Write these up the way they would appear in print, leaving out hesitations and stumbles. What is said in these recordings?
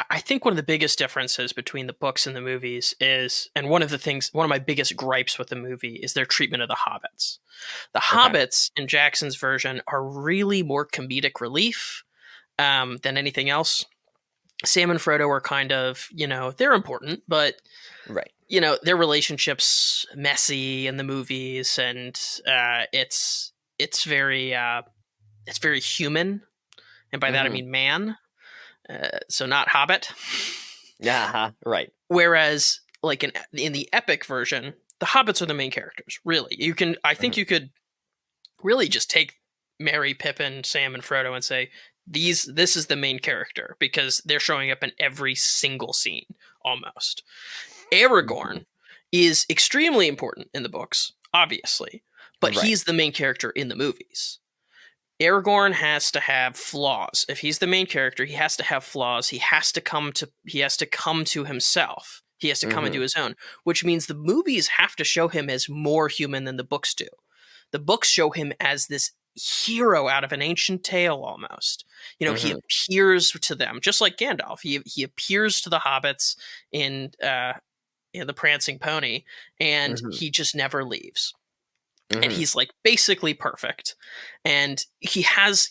I think one of the biggest differences between the books and the movies is, and one of my biggest gripes with the movie is their treatment of the hobbits. The Okay. hobbits in Jackson's version are really more comedic relief than anything else. Sam and Frodo are kind of, they're important, but Right. their relationship's messy in the movies, and it's very it's very human, and by that I Mm-hmm. mean man. So not Hobbit. Yeah. Right. Whereas, like in the epic version, the hobbits are the main characters. Really, I think Mm-hmm. you could really just take Merry, Pippin, Sam, and Frodo and say this is the main character because they're showing up in every single scene almost. Mm-hmm. Aragorn is extremely important in the books, obviously, but Right. he's the main character in the movies. Aragorn has to have flaws. If he's the main character, he has to have flaws. He has to come to himself. He has to come Mm-hmm. into his own, which means the movies have to show him as more human than the books do. The books show him as this hero out of an ancient tale almost. He Mm-hmm. appears to them just like Gandalf. He appears to the hobbits in the Prancing Pony, and Mm-hmm. he just never leaves, and Mm-hmm. he's like basically perfect. And he has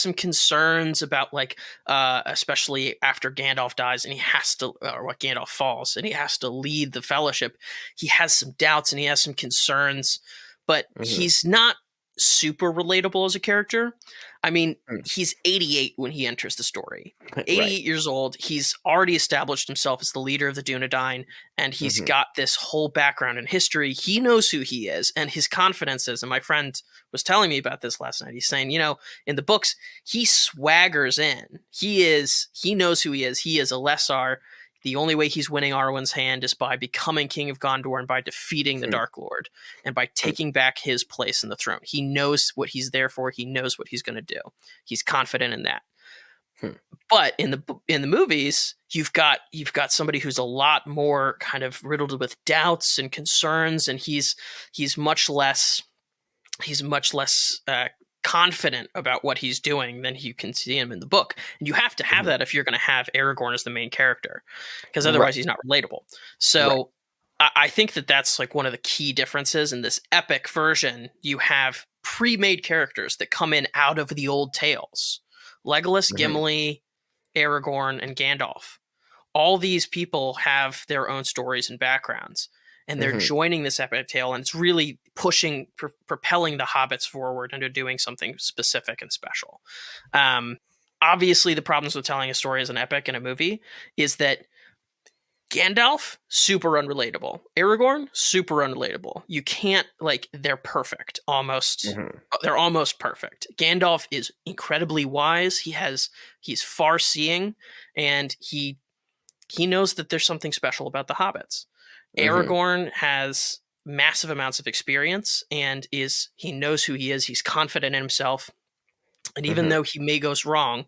some concerns about, like, especially after Gandalf dies and he has to, or what, Gandalf falls and he has to lead the fellowship. He has some doubts and he has some concerns, but Mm-hmm. he's not super relatable as a character. I mean, Mm. he's 88 when he enters the story. Right. 88 years old. He's already established himself as the leader of the Dunedain, and he's Mm-hmm. got this whole background in history. He knows who he is, and his confidence is. And my friend was telling me about this last night. He's saying, in the books, he swaggers in. He knows who he is. He is a Lesser. The only way he's winning Arwen's hand is by becoming King of Gondor and by defeating the Dark Lord and by taking back his place in the throne. He knows what he's there for. He knows what he's going to do. He's confident in that. Mm-hmm. But in the movies, you've got somebody who's a lot more kind of riddled with doubts and concerns, and he's much less confident about what he's doing than you can see him in the book. And you have to have Mm-hmm. that if you're going to have Aragorn as the main character, because otherwise Right. he's not relatable. Right. So I think that's like one of the key differences in this epic version. You have pre-made characters that come in out of the old tales: Legolas, Mm-hmm. Gimli, Aragorn, and Gandalf. All these people have their own stories and backgrounds, and they're Mm-hmm. joining this epic tale, and it's really propelling the hobbits forward into doing something specific and special. Um, Obviously, the problems with telling a story as an epic in a movie is that Gandalf, super unrelatable. Aragorn, super unrelatable. You can't, like, they're perfect. Almost. Mm-hmm. They're almost perfect. Gandalf is incredibly wise. He's far seeing, and he knows that there's something special about the hobbits. Mm-hmm. Aragorn has massive amounts of experience and he knows who he is. He's confident in himself. And even Mm-hmm. though he may go wrong,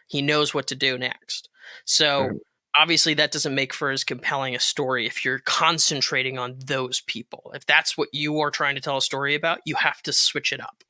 he knows what to do next. So Mm-hmm. obviously that doesn't make for as compelling a story if you're concentrating on those people. If that's what you are trying to tell a story about, you have to switch it up.